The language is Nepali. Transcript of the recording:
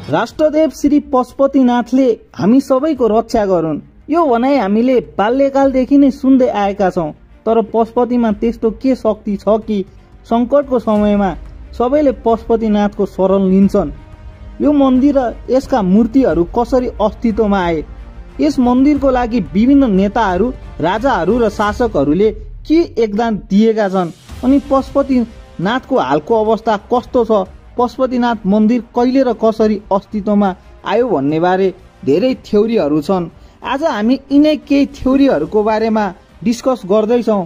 राष्ट्रदेव श्री पशुपतिनाथले हामी सबैको रक्षा गरून्, यो भनाइ हामीले बाल्यकालदेखि नै सुन्दै आएका छौं। तर पशुपतिमा त्यस्तो के शक्ति छ कि संकटको समयमा सबैले पशुपतिनाथको शरण लिन्छन्? यो मन्दिर र यसका मूर्तिहरू कसरी अस्तित्वमा आए? यस मन्दिरको लागि विभिन्न नेताहरू, राजाहरू र शासकहरूले के योगदान दिएका छन्? अनि पशुपतिनाथको हालको अवस्था कस्तो छ? पशुपतिनाथ मन्दिर कहिले र कसरी अस्तित्वमा आयो भन्ने बारे धेरै थ्योरीहरू छन्। आज हामी यिनै केही थ्योरीहरूको बारेमा डिस्कस गर्दैछौं।